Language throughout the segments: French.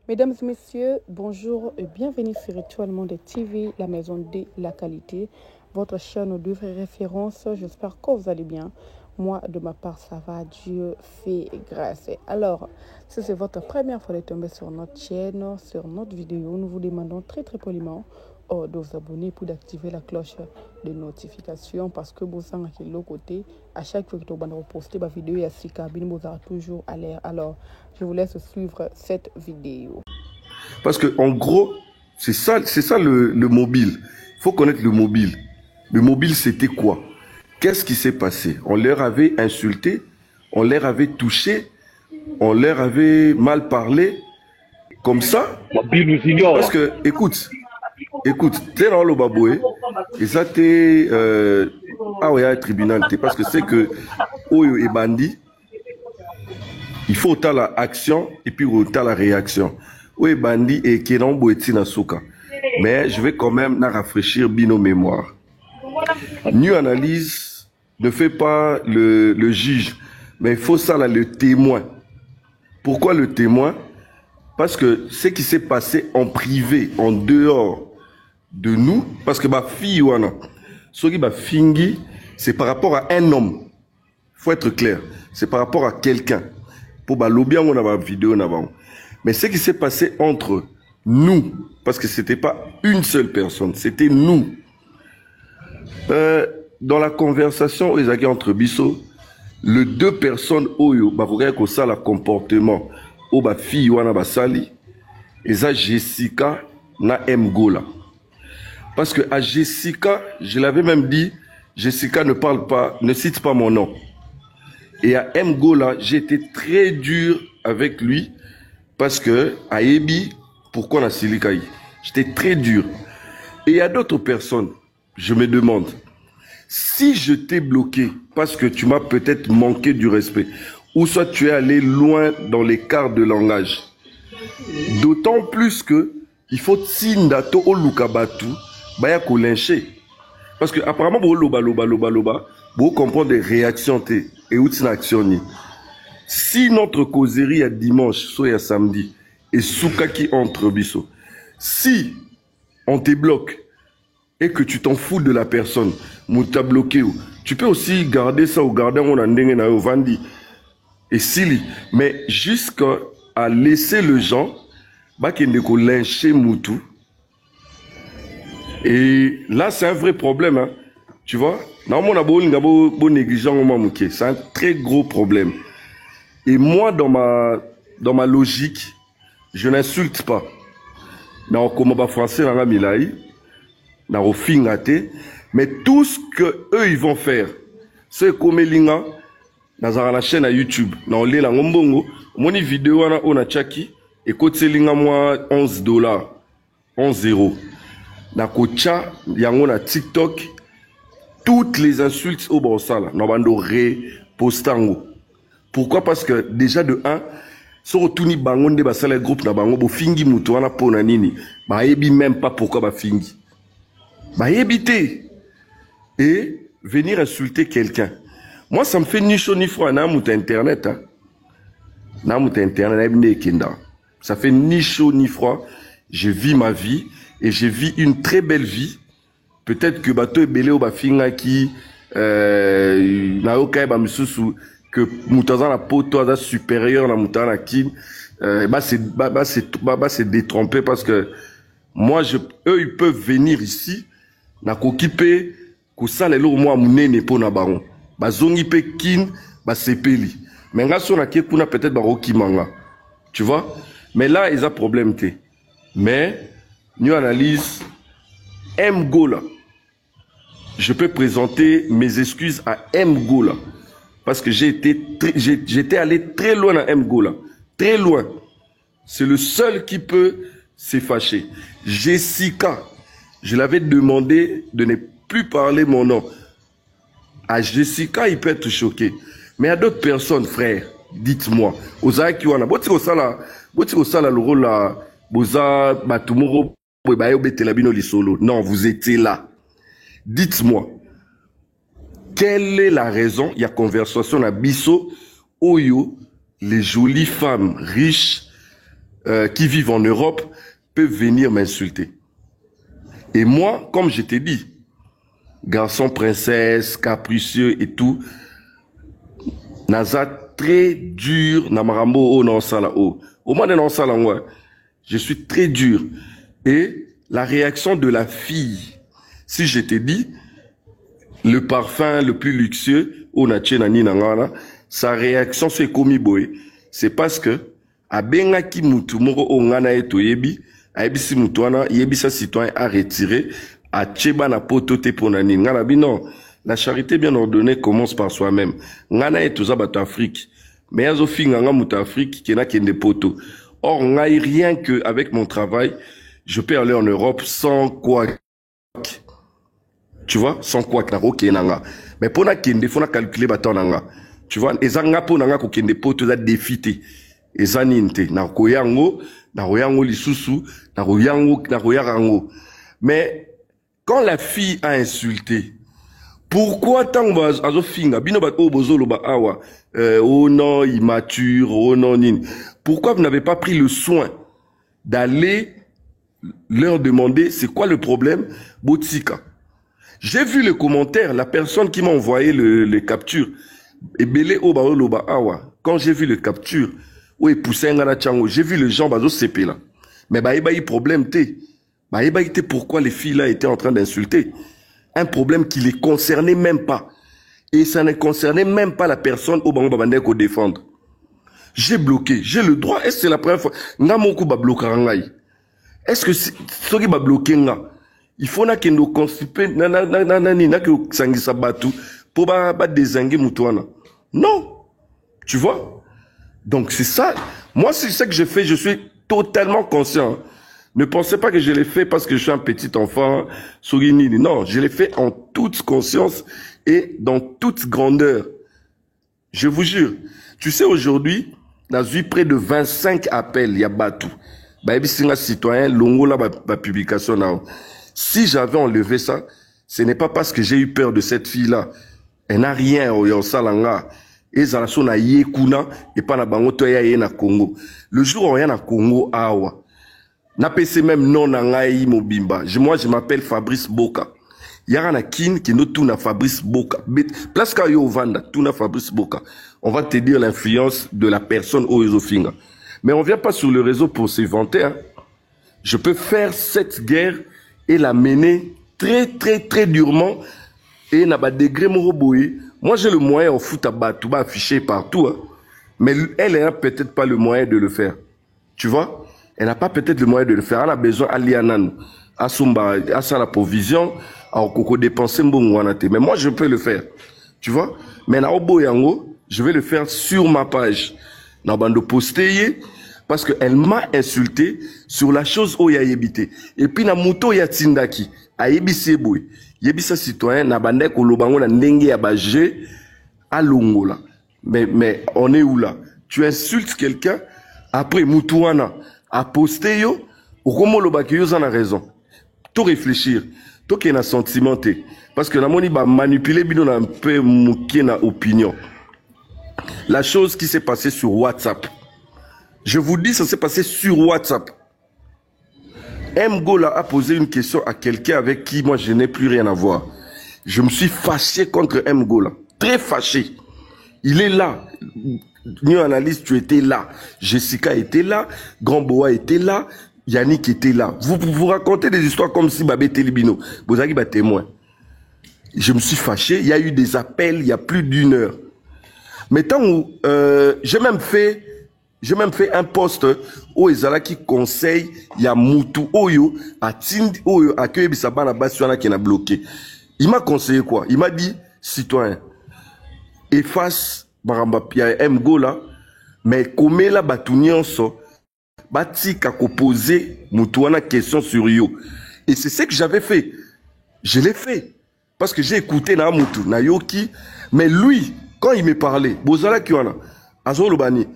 Mesdames et messieurs, bonjour et bienvenue sur Étoile Monde TV, la maison de la qualité, votre chaîne de référence. J'espère que vous allez bien. Moi, de ma part, ça va. Dieu fait grâce. Alors, si c'est votre première fois de tomber sur notre chaîne, sur notre vidéo, nous vous demandons très poliment de vous abonner pour d'activer la cloche de notification parce que vous savez que l'autre côté, à chaque fois que vous postez ma vidéo, il y a 6 cabines, vous aurez toujours à l'air. Alors, je vous laisse suivre cette vidéo. Parce que en gros, c'est ça le mobile. Il faut connaître le mobile. Le mobile, c'était quoi? Qu'est-ce qui s'est passé? On leur avait insulté, on leur avait touché, on leur avait mal parlé, comme ça. Parce que, écoute, t'es dans le baboué, et ça t'es, ah ouais, un tribunal, parce que c'est que, Oyo et Bandi, il faut autant la action, et puis autant la réaction. Oyo et Bandi, et Kenan Boeti na Soka. Mais je vais quand même rafraîchir nos mémoires. New Analyse ne fait pas le juge, mais il faut ça là, le témoin. Pourquoi le témoin? Parce que ce qui s'est passé en privé, en dehors de nous, parce que ma fille, ce qui m'a fingi, c'est par rapport à un homme. Il faut être clair. C'est par rapport à quelqu'un. Pour lobby, on a ma vidéo. Mais ce qui s'est passé entre nous, parce que c'était pas une seule personne, c'était nous. Dans la conversation entre Bisso, les deux personnes oyo ba ko ça le comportement o ba fille wana basali eza Jessica na Mgola. Parce que à Jessica, je l'avais même dit, Jessica ne parle pas, ne cite pas mon nom. Et à Mgola, j'ai été très dur avec lui parce que à Ebi, pourquoi on a Silikaï? J'étais très dur. Et il y a d'autres personnes, je me demande, si je t'ai bloqué parce que tu m'as peut-être manqué du respect, ou soit tu es allé loin dans l'écart de langage, d'autant plus que il faut tsindato o lukabatu baya ko lyncher. Parce que apparemment bo loba bo comprendre des réactions et outina action. Si notre causerie à dimanche soit à samedi et souka qui entre biso, si on te bloque et que tu t'en fous de la personne, mouta bloqué, tu peux aussi garder ça ou garder on a ndenge na yo vandi et sili, mais jusqu'à laisser le gens bah qui ne ko lyncher moutou. Et là c'est un vrai problème, hein. Tu vois, c'est un très gros problème. Et moi dans ma logique, je n'insulte pas. Dans le combat français dans la Milaï, dans le Fingate, mais tout ce que eux ils vont faire, c'est comme linga dans la chaîne à YouTube, dans le la ngombongo, mon vidéo on a chaki et côté linga moi $11, 11 €. Na kocha yango na TikTok, toutes les insultes au Borsala, na bando postango. Pourquoi? Parce que déjà de 1, sur tuni bangonde basala groupe na bango bo fingi mutu wana pona nini, ba yebi même pas pourquoi ba fingi. Bah éviter et venir insulter quelqu'un. Moi, ça me fait ni chaud ni froid. N'a mouta internet, hein. N'a mouta internet, ça fait ni chaud ni froid. Je vis ma vie et je vis une très belle vie. Peut-être que bateau est belé au bafinga qui na okai ba misusu que moutaza na poto da supérieur na moutana na kin c'est détrompé parce que moi eux ils peuvent venir ici na kokipe ko sala lo moi munene po na baron bazongi pe kin ba sepeli mais nga so na ke kuna peut-être ba rokimanga, tu vois, mais là ils a problème té. Mais New Analyse Mgola, je peux présenter mes excuses à Mgola parce que j'étais allé très loin à Mgola, très loin. C'est le seul qui peut se fâcher. Jessica, je l'avais demandé de ne plus parler mon nom. À Jessica, il peut être choqué. Mais à d'autres personnes, frère, dites-moi. Oza kiwana, botiko sala le rôle là, boza batumoro, bayo betelabino lisolo. Non, vous étiez là. Dites-moi, quelle est la raison? Il y a conversation à Bisso, Oyo, les jolies femmes riches, qui vivent en Europe peuvent venir m'insulter. Et moi, comme je t'ai dit, garçon, princesse, capricieux et tout, naza très dur, namarambo, non, sala, au moins, non, sala, moi, je suis très dur. Et la réaction de la fille, si je t'ai dit, le parfum le plus luxueux, sa réaction, c'est komi boy. C'est parce que, abenga ki mutu moko ongana eto yebi, aebisi mutuana, yebi sa citoyen a retiré, a tcheba na poto te ponani. Ngana bi non, la charité bien ordonnée commence par soi-même. Ngana eto za bato Afrique. Mais yazo finga nga mutu Afrique, kena kende poto. Or, ngai rien que avec mon travail, je peux aller en Europe sans quoi. Tu vois, sans quoi na roke nanga. Mais pour na kende, faut na calculer bato nanga. Tu vois, ezanga po nanga ko kende poto za défité. Ezaninte na koyango lisusu na koyango. Mais quand la fille a insulté, pourquoi tant azo finga bino ba bozolo ba awa oh non immature, oh non nini, pourquoi vous n'avez pas pris le soin d'aller leur demander c'est quoi le problème botika? J'ai vu le commentaire, la personne qui m'a envoyé les captures et belé o ba loba awa. Quand j'ai vu le capture, oui, poussé ngana chango, j'ai vu les gens bazo CP là. Mais bah y problème té. Bah y té pourquoi les filles là étaient en train d'insulter. Un problème qui les concernait même pas. Et ça ne concernait même pas la personne au bango babandé qu'on défendre. J'ai bloqué, j'ai le droit. Est-ce que c'est la première fois? Nga moko ba bloquer ngai. Est-ce que ce qui ba bloquer nga? Il faut na kendo constiper na que sangisa batu pour ba désinguer mutuana. Non. Tu vois? Donc c'est ça. Moi, c'est ça que je fais. Je suis totalement conscient. Ne pensez pas que je l'ai fait parce que je suis un petit enfant. Non, je l'ai fait en toute conscience et dans toute grandeur. Je vous jure. Tu sais, aujourd'hui, on a eu près de 25 appels. Il y a Batou. Citoyen, longo la publication là. Si j'avais enlevé ça, ce n'est pas parce que j'ai eu peur de cette fille-là. Elle n'a rien au salanga. Et Zalasso na yekuna et pas na bango to ya na Congo. Le jour où rien na Congo awa. Na PC même non na ngai mobimba. Moi je m'appelle Fabrice Boka. Yara na kin qui no tout na Fabrice Boka. Place ka yo vanda tout na Fabrice Boka. On va te dire l'influence de la personne au Ezofinga. Mais on vient pas sur le réseau pour se vanter. Hein. Je peux faire cette guerre et la mener très durement et na ba degré moroboye. Moi, j'ai le moyen en foot à battre, affiché partout. Hein. Mais elle n'a peut-être pas le moyen de le faire. Tu vois? Elle n'a pas peut-être le moyen de le faire. Elle a besoin à l'Ianan, à Sumba, à ça la provision, à Okoko dépenser mbongoanate. Mais moi, je peux le faire. Tu vois? Mais na Obo Yango, je vais le faire sur ma page. Na bando poster, parce qu'elle m'a insulté sur la chose où il y a yébité. Et puis, na muto ya tindaki, a yébissé boui. Yebisa citoyen na bande ko lobango na ndenge ya baje à Longola. Mais on est où là? Tu insultes quelqu'un, après Moutouana a posté yo, ou comment lobaki yo a raison. Tout réfléchir, tout qui est sentimenté. Parce que la moni va manipuler bino un peu mouké na opinion. La chose qui s'est passée sur WhatsApp. Je vous dis, ça s'est passé sur WhatsApp. Mgola a posé une question à quelqu'un avec qui moi je n'ai plus rien à voir. Je me suis fâché contre Mgola. Très fâché. Il est là. New Analyst, tu étais là. Jessica était là. Grand Boa était là. Yannick était là. Vous racontez des histoires comme si Babé Telibino. Vous avez des témoins. Je me suis fâché. Il y a eu des appels il y a plus d'1 heure. Mais tant où j'ai même fait un post où Ezala qui conseille ya Moutou Oyo à Tindi Oyo à Kebisabana Basuana qui n'a bloqué. Il m'a conseillé quoi? Il m'a dit, citoyen, efface Baramba Pia Mgola, mais comme la Batounianso, Bati kako poser Moutouana question sur yo. Et c'est ce que j'avais fait. Je l'ai fait. Parce que j'ai écouté na Moutou, na Yoki, mais lui, quand il me parlait, Bozala Kiwana, Azolobani,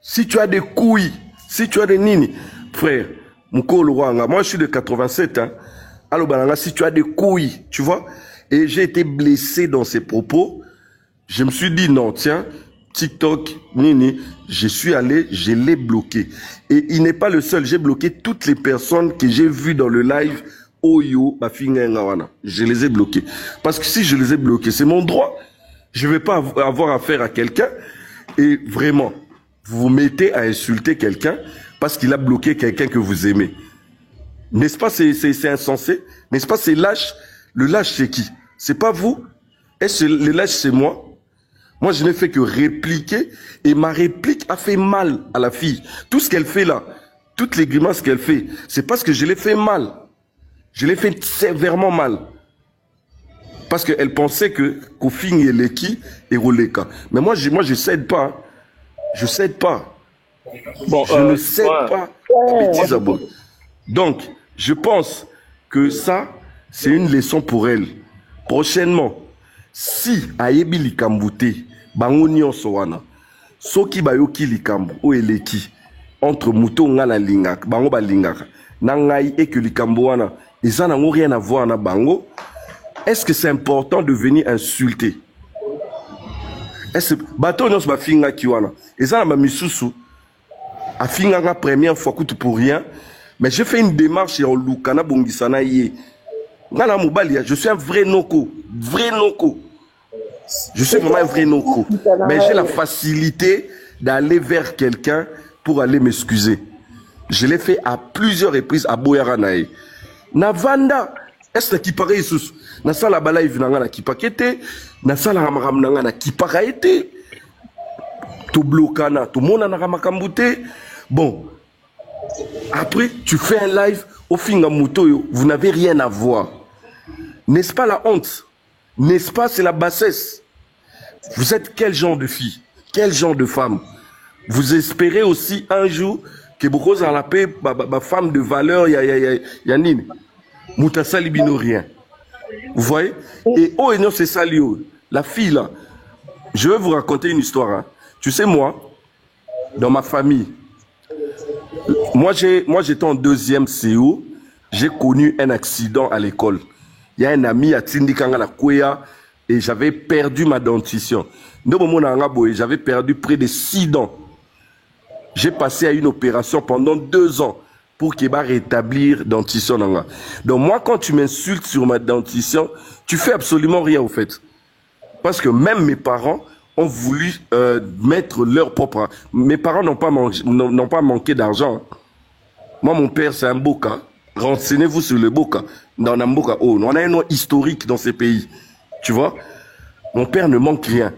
si tu as des couilles, si tu as des nini, frère, moi je suis de 87, hein. Alors, si tu as des couilles, tu vois, et j'ai été blessé dans ses propos, je me suis dit non, tiens, TikTok, Nini, je suis allé, je l'ai bloqué. Et il n'est pas le seul, j'ai bloqué toutes les personnes que j'ai vues dans le live. Oyo, je les ai bloqués. Parce que si je les ai bloqués, c'est mon droit. Je ne vais pas avoir affaire à quelqu'un. Et vraiment, vous vous mettez à insulter quelqu'un parce qu'il a bloqué quelqu'un que vous aimez. N'est-ce pas, c'est insensé? N'est-ce pas, c'est lâche? Le lâche, c'est qui? C'est pas vous? Est-ce que le lâche, c'est moi? Moi, je n'ai fait que répliquer et ma réplique a fait mal à la fille. Tout ce qu'elle fait là, toutes les grimaces qu'elle fait, c'est parce que je l'ai fait mal. Je l'ai fait sévèrement mal. Parce qu'elle pensait que Kofing et Leki et Roleka. Mais moi, je cède pas. Je cède pas. Bon, je ne cède pas, petits abos. Donc, je pense que ça, c'est une leçon pour elle. Prochainement, si Ayebi Likambouté, Bango Nyonso wana, Soki Bayoki Likambu, ou Eleki, entre Mouto Ngana Lingak, Bango Balingak, Nangai et que Likambu wana, ils n'ont rien à voir na Bango. Est-ce que c'est important de venir insulter? Est-ce que bateau nyonso ba finga kiwana? Ils ont ma misusu. A finga la première fois coûte pour rien. Mais j'ai fait une démarche en Lukana Bongisana yé. Ngana Moubalia, je suis un vrai noko. Vrai noko. Je suis vraiment un vrai noko. Mais j'ai la facilité d'aller vers quelqu'un pour aller m'excuser. Je l'ai fait à plusieurs reprises à Boyaranae. Navanda, est-ce qui paraît sous? Na sala balai vinanga na kipakete, na sala ramaram nanga na kipakaete. To blokana, to mona na ramakambute. Bon. Après, tu fais un live au Fingamuto, vous n'avez rien à voir. N'est-ce pas la honte? N'est-ce pas, c'est la bassesse? Vous êtes quel genre de fille? Quel genre de femme? Vous espérez aussi un jour que beaucoup à la paix, ma femme de valeur, Yanine, Moutassa Libino, rien. Vous voyez? Et oh, et non, c'est ça, la fille là. Je vais vous raconter une histoire. Hein. Tu sais, moi, dans ma famille, moi j'étais en deuxième CO, j'ai connu un accident à l'école. Il y a un ami à Tindikanga la Kouya et j'avais perdu ma dentition. J'avais perdu près de 6 dents. J'ai passé à une opération pendant 2 ans pour qu'il va rétablir dentition. Donc moi, quand tu m'insultes sur ma dentition, tu fais absolument rien au fait. Parce que même mes parents ont voulu mettre leur propre... Mes parents n'ont pas manqué d'argent. Moi, mon père, c'est un Boka. Renseignez-vous sur le Boka. Dans un Boka, oh, on a un nom historique dans ces pays. Tu vois? Mon père ne manque rien.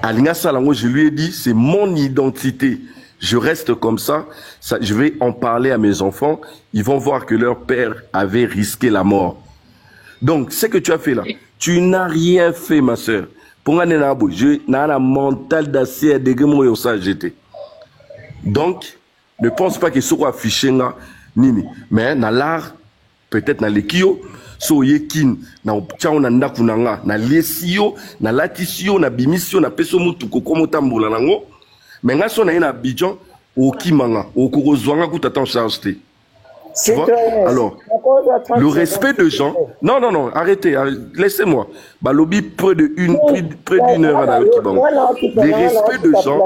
Alinga Salango, je lui ai dit, c'est mon identité. Je reste comme ça, je vais en parler à mes enfants. Ils vont voir que leur père avait risqué la mort. Donc, ce que tu as fait là, tu n'as rien fait, ma soeur. Pour moi, je n'ai un mental d'acier de guémo ça j'étais. Donc, ne pense pas que ce soit affiché là, nini. Mais dans l'art, peut-être dans les kio, so yekin, na chao na ndakunanga, na lesio, na latisio, na bimisio, na peso mutuko komo tambola nango. Mais nga so na ina Abidjan, au kimanga, au kurozwanga kutata en charge te. Tu vois? Alors, le respect de gens... Non, non, non, arrêtez, laissez-moi. Balobi, près d'une heure à la Les respects de gens,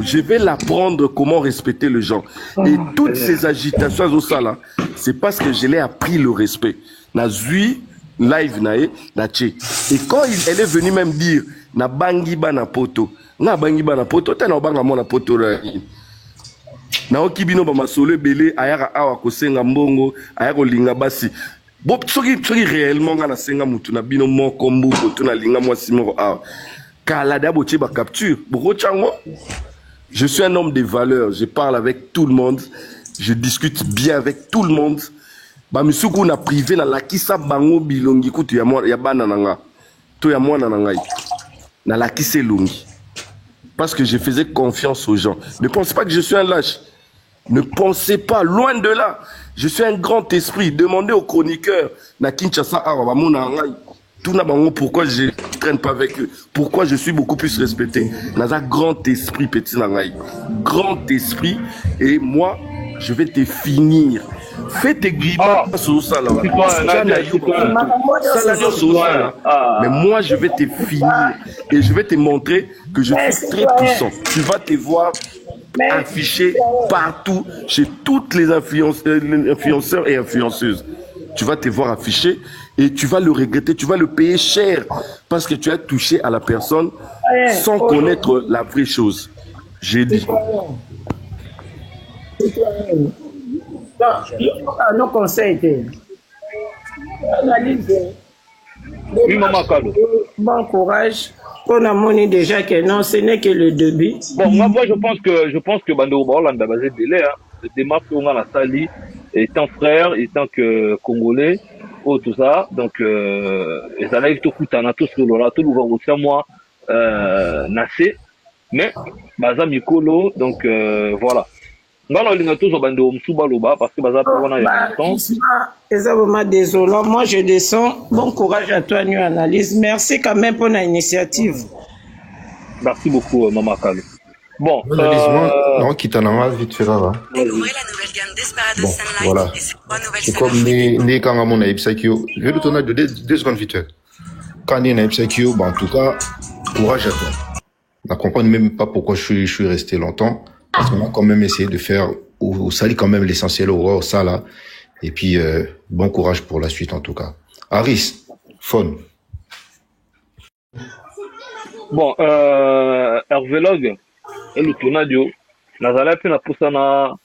je vais l'apprendre comment respecter les gens. Et toutes ces agitations au sala, c'est parce que je l'ai appris le respect. Na zui, live nae, na tché. Et quand elle est venue même dire, na bangiba na poto, na bangiba na poto, t'as na banga na poto là. Na okibino ba masolo belé ayaka awa kosenga mbongo ayako linga basi bo soki réellement nga na senga mutu na bino moko mbuko to na linga mwasi moko awa kala da boche ba capture boko chango. Je suis un homme de valeurs, je parle avec tout le monde, je discute bien avec tout le monde. Ba misuku na privé na lakisa bango bilongi kutu ya bana nanga to ya mwana nanga na lakise lungi. Parce que je faisais confiance aux gens. Ne pensez pas que je suis un lâche. Ne pensez pas, loin de là. Je suis un grand esprit. Demandez aux chroniqueurs, na Kinshasa, pourquoi je ne traîne pas avec eux. Pourquoi je suis beaucoup plus respecté. Naza grand esprit, petit nangaï. Grand esprit. Et moi, je vais te finir. Fais tes grimaces sur ça là. Mais moi, je vais te finir et je vais te montrer que je suis très puissant. Tu vas te voir affiché partout chez toutes les influenceurs et influenceuses. Tu vas te voir affiché et tu vas le regretter, tu vas le payer cher parce que tu as touché à la personne sans connaître la vraie chose. J'ai dit. Nos conseils. Oui, maman Kalo. Bon courage. On a monné déjà que non, ce n'est que le début. Bon, moi, je pense que Bando Baolanda basé délai, hein. Le démarche qu'on a la Sali, étant frère, étant que Congolais, tout ça. Donc, les analyses tout coûtent, tout ce que l'on a, tout le va aussi moi, Nassé. Mais, Baza Mikolo, donc, voilà. Parce que Baza pour vraiment désolant. Moi, je descends. Bon courage à toi, New Analyse. Merci quand même pour l'initiative. Merci beaucoup, Maman Kalo. Bon, non, quitte à la vite fait là. Découvrez la nouvelle gamme Desperado Bon, Sunlight voilà. et ses 3 nouvelles C'est comme les Kangamon et Psycho. Je vais te donner deux secondes vite fait. Quand on est Psycho, en tout cas, courage à toi. On ne comprend même pas pourquoi je suis resté longtemps. Parce qu'on a quand même essayé de faire au Sali quand même l'essentiel au ça là. Et puis, bon courage pour la suite en tout cas. Aris, Fon. Bon, Hervé Log, et le tournadio, Nazala pe na poussa na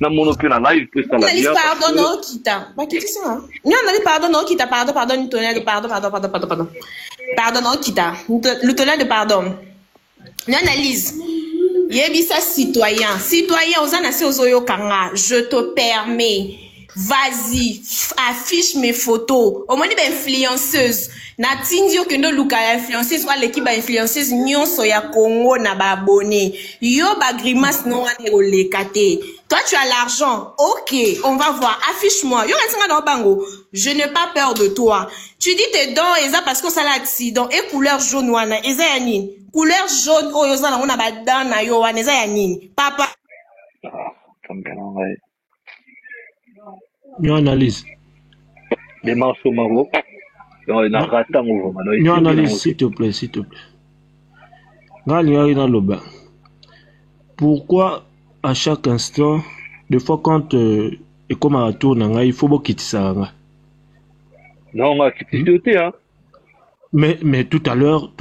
mono pe na live pe ça la bien. Pardon, non, quitta. Bah, quitte ça. Non, pardon, non, quitta, pardon, le tonnerre, pardon. Pardon, non, quitta. Le tonnerre de pardon. Une analyse. Yebisa citoyen, aux anassi aux oyo kanga, je te permets, vas-y, affiche mes photos. Au moins, des influenceuse. Na tindio que no luka influenceuse, soit l'équipe influenceuse, nyon soya Congo na ba abonné. Yo ba grimace non ane le kate. Toi, tu as l'argent. Ok, on va voir. Affiche-moi. Yo rensinga dans bango. Je n'ai pas peur de toi. Tu dis tes dents, eza parce que ça l'accident. Et couleur jaune wana, eza yanin. Couleur jaune, oh yo zana, on a ba dan na yo wana, eza yanin. Papa. Yo analyse. Les marches au Maroc. Yo analyse, s'il te plaît. Pourquoi à chaque instant, des fois quand et comme à tour il faut quitter ça. Non, on va quitter hein. Mais tout à l'heure,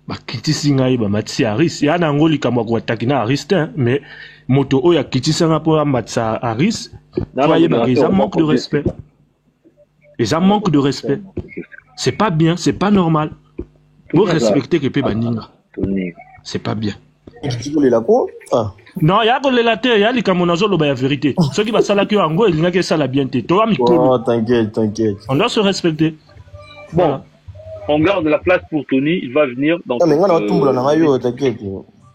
bah quitter singa ba matsi Aris. Ya na ngoli kamwa kwa takina Aris mais moto oya quitter ça pour matsa Aris. Voyez bah ils manquent de respect. Ils en manquent de respect. C'est pas bien, c'est pas normal. Vous respectez que pe baninga. C'est pas bien. Non, il y a que les latins, il y a les camonazos, la vérité. Ceux qui va ça là qui en gros, il n'y a que ça la bien. Toi, oh, t'inquiète. On doit se respecter. Bon, voilà. On garde la place pour Tony, il va venir. Donc,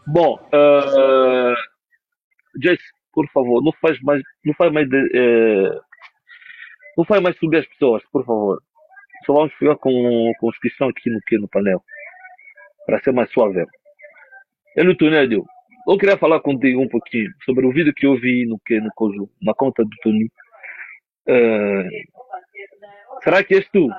bon, Jess, por favor, não faz mais subir as pessoas, por favor. Só vamos ficar com os que estão aqui no painel, para ser mais suave. E no Tony, eu queria falar contigo um pouquinho sobre o vídeo que eu vi na conta do Tony. Será que és tu?